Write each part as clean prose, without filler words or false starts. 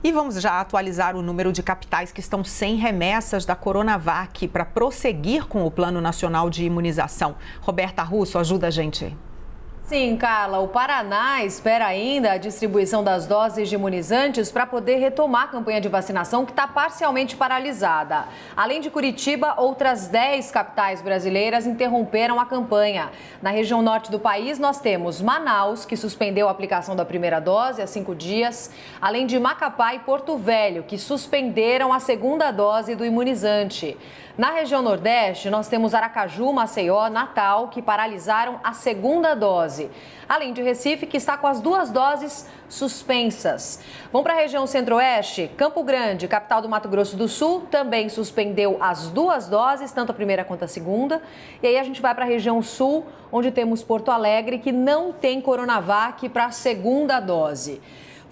E vamos já atualizar o número de capitais que estão sem remessas da Coronavac para prosseguir com o Plano Nacional de Imunização. Roberta Russo, ajuda a gente. Sim, Carla, o Paraná espera ainda a distribuição das doses de imunizantes para poder retomar a campanha de vacinação que está parcialmente paralisada. Além de Curitiba, outras 10 capitais brasileiras interromperam a campanha. Na região norte do país, nós temos Manaus, que suspendeu a aplicação da primeira dose há 5 dias, além de Macapá e Porto Velho, que suspenderam a segunda dose do imunizante. Na região Nordeste, nós temos Aracaju, Maceió, Natal, que paralisaram a segunda dose. Além de Recife, que está com as 2 doses suspensas. Vamos para a região Centro-Oeste. Campo Grande, capital do Mato Grosso do Sul, também suspendeu as 2 doses, tanto a primeira quanto a segunda. E aí a gente vai para a região Sul, onde temos Porto Alegre, que não tem Coronavac para a segunda dose.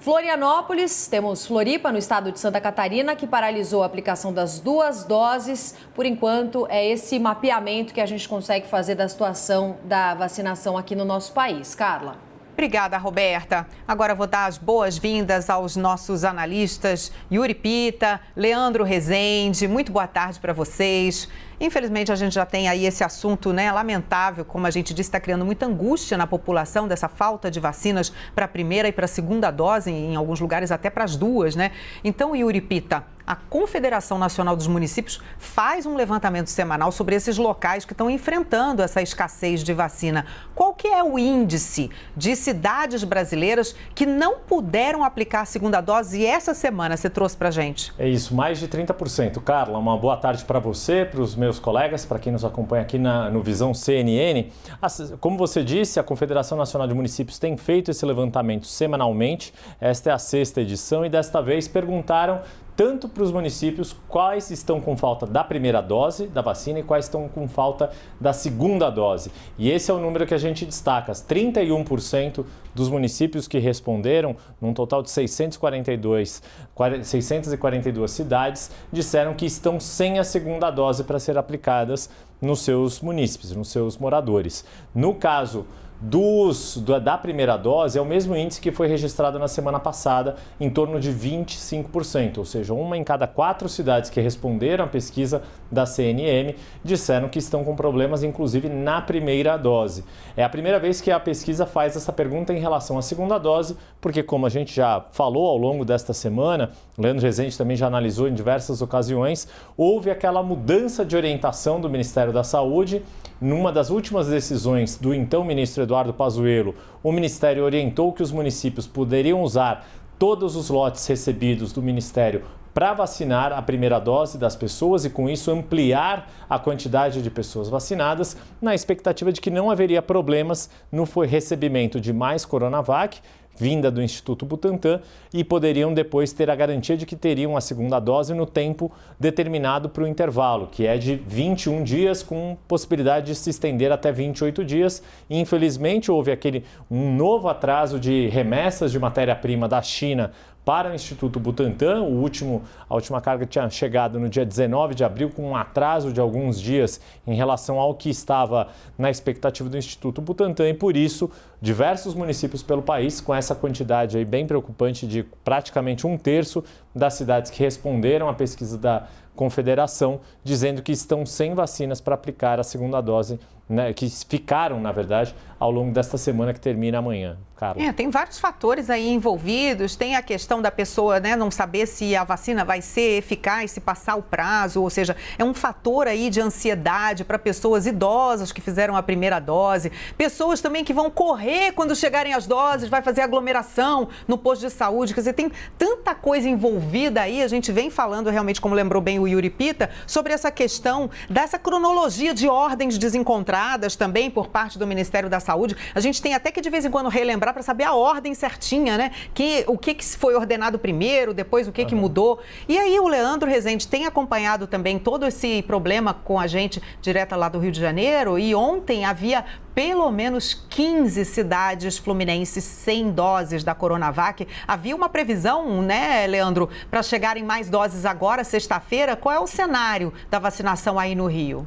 Florianópolis, temos Floripa, no estado de Santa Catarina, que paralisou a aplicação das 2 doses. Por enquanto, é esse mapeamento que a gente consegue fazer da situação da vacinação aqui no nosso país. Carla. Obrigada, Roberta. Agora vou dar as boas-vindas aos nossos analistas Yuri Pita, Leandro Rezende. Muito boa tarde para vocês. Infelizmente, a gente já tem aí esse assunto, né, lamentável, como a gente disse, está criando muita angústia na população dessa falta de vacinas para a primeira e para a segunda dose, em alguns lugares até para as 2, né? Então, Yuri Pita, a Confederação Nacional dos Municípios faz um levantamento semanal sobre esses locais que estão enfrentando essa escassez de vacina. Qual que é o índice de cidades brasileiras que não puderam aplicar a segunda dose e essa semana você trouxe para a gente? É isso, mais de 30%. Carla, uma boa tarde para você, para os meus colegas, para quem nos acompanha aqui no Visão CNN. Como você disse, a Confederação Nacional de Municípios tem feito esse levantamento semanalmente. Esta é a 6ª edição e desta vez perguntaram tanto para os municípios quais estão com falta da primeira dose da vacina e quais estão com falta da segunda dose. E esse é o número que a gente destaca. 31% dos municípios que responderam, num total de 642 cidades, disseram que estão sem a segunda dose para ser aplicadas nos seus munícipes, nos seus moradores. No caso da primeira dose, é o mesmo índice que foi registrado na semana passada, em torno de 25%, ou seja, 1 em cada 4 cidades que responderam à pesquisa da CNM disseram que estão com problemas, inclusive na primeira dose. É a primeira vez que a pesquisa faz essa pergunta em relação à segunda dose, porque como a gente já falou ao longo desta semana, Leandro Rezende também já analisou em diversas ocasiões, houve aquela mudança de orientação do Ministério da Saúde. Numa das últimas decisões do então ministro Eduardo Pazuello, o Ministério orientou que os municípios poderiam usar todos os lotes recebidos do Ministério para vacinar a primeira dose das pessoas e, com isso, ampliar a quantidade de pessoas vacinadas, na expectativa de que não haveria problemas no recebimento de mais Coronavac, vinda do Instituto Butantan, e poderiam depois ter a garantia de que teriam a segunda dose no tempo determinado para o intervalo, que é de 21 dias, com possibilidade de se estender até 28 dias. E, infelizmente, houve um novo atraso de remessas de matéria-prima da China para o Instituto Butantan. A última carga tinha chegado no dia 19 de abril, com um atraso de alguns dias em relação ao que estava na expectativa do Instituto Butantan, e por isso diversos municípios pelo país, com essa quantidade aí bem preocupante de praticamente 1/3 das cidades que responderam à pesquisa da Confederação, dizendo que estão sem vacinas para aplicar a segunda dose, né, que ficaram, na verdade, ao longo desta semana que termina amanhã. Carla. Tem vários fatores aí envolvidos, tem a questão da pessoa, né, não saber se a vacina vai ser eficaz, se passar o prazo, ou seja, é um fator aí de ansiedade para pessoas idosas que fizeram a primeira dose, pessoas também que vão correr quando chegarem as doses, vai fazer aglomeração no posto de saúde, quer dizer, tem tanta coisa envolvida aí, a gente vem falando realmente, como lembrou bem o Yuri Pita, sobre essa questão dessa cronologia de ordens desencontradas também por parte do Ministério da Saúde. A gente tem até que de vez em quando relembrar para saber a ordem certinha, né? O que foi ordenado primeiro, depois o que mudou. E aí o Leandro Rezende tem acompanhado também todo esse problema com a gente direto lá do Rio de Janeiro, e ontem havia pelo menos 15 cidades fluminenses sem doses da Coronavac. Havia uma previsão, né, Leandro, para chegarem mais doses agora, sexta-feira. Qual é o cenário da vacinação aí no Rio?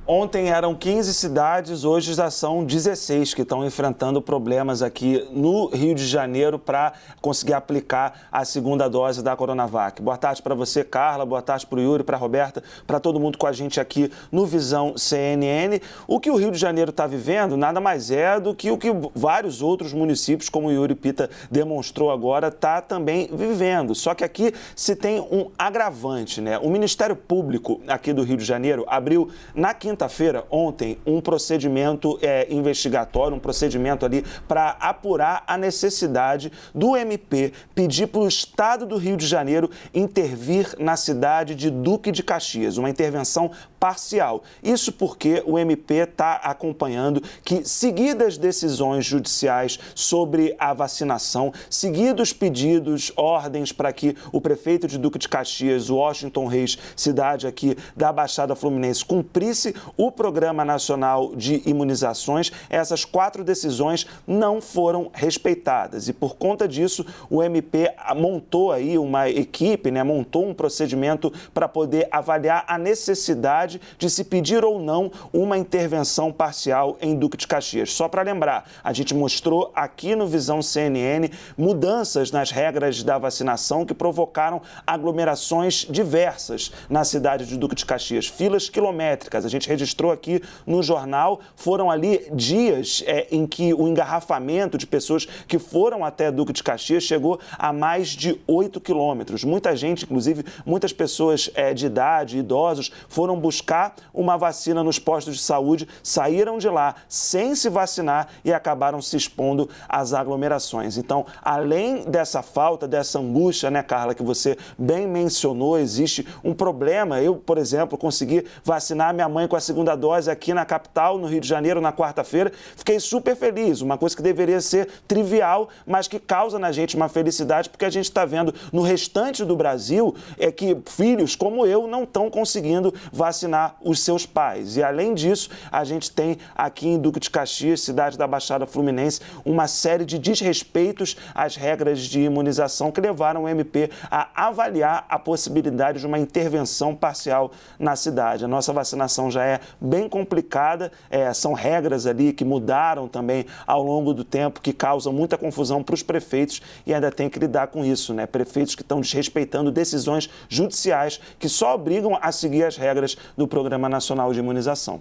Ontem eram 15 cidades, hoje já são 16 que estão enfrentando problemas aqui no Rio de Janeiro para conseguir aplicar a segunda dose da Coronavac. Boa tarde para você, Carla, boa tarde para o Yuri, para a Roberta, para todo mundo com a gente aqui no Visão CNN. O que o Rio de Janeiro está vivendo nada mais é do que o que vários outros municípios, como o Yuri Pita demonstrou agora, está também vivendo. Só que aqui se tem um agravante, né? O Ministério Público aqui do Rio de Janeiro abriu na quinta-feira, ontem, um procedimento investigatório, um procedimento ali para apurar a necessidade do MP pedir para o Estado do Rio de Janeiro intervir na cidade de Duque de Caxias, uma intervenção parcial. Isso porque o MP está acompanhando que, seguidas decisões judiciais sobre a vacinação, seguidos pedidos, ordens para que o prefeito de Duque de Caxias, Washington Reis, cidade aqui da Baixada Fluminense, cumprisse o Programa Nacional de Imunizações, essas 4 decisões não foram respeitadas. E por conta disso, o MP montou aí uma equipe, né, montou um procedimento para poder avaliar a necessidade de se pedir ou não uma intervenção parcial em Duque de Caxias. Só para lembrar, a gente mostrou aqui no Visão CNN mudanças nas regras da vacinação que provocaram aglomerações diversas na cidade de Duque de Caxias, filas quilométricas. A gente registrou aqui no jornal, foram ali dias em que o engarrafamento de pessoas que foram até Duque de Caxias chegou a mais de 8 quilômetros. Muita gente, inclusive muitas pessoas de idade, idosos, foram buscar uma vacina nos postos de saúde, saíram de lá sem se vacinar e acabaram se expondo às aglomerações. Então, além dessa falta, dessa angústia, né, Carla, que você bem mencionou, existe um problema. Eu, por exemplo, consegui vacinar minha mãe com a segunda dose aqui na capital, no Rio de Janeiro, na quarta-feira. Fiquei super feliz, uma coisa que deveria ser trivial, mas que causa na gente uma felicidade, porque a gente está vendo no restante do Brasil que filhos como eu não estão conseguindo vacinar os seus pais. E além disso, a gente tem aqui em Duque de Caxias, cidade da Baixada Fluminense, uma série de desrespeitos às regras de imunização que levaram o MP a avaliar a possibilidade de uma intervenção parcial na cidade. A nossa vacinação já é bem complicada, são regras ali que mudaram também ao longo do tempo, que causam muita confusão para os prefeitos e ainda tem que lidar com isso, né? Prefeitos que estão desrespeitando decisões judiciais que só obrigam a seguir as regras do Programa Nacional de Imunização.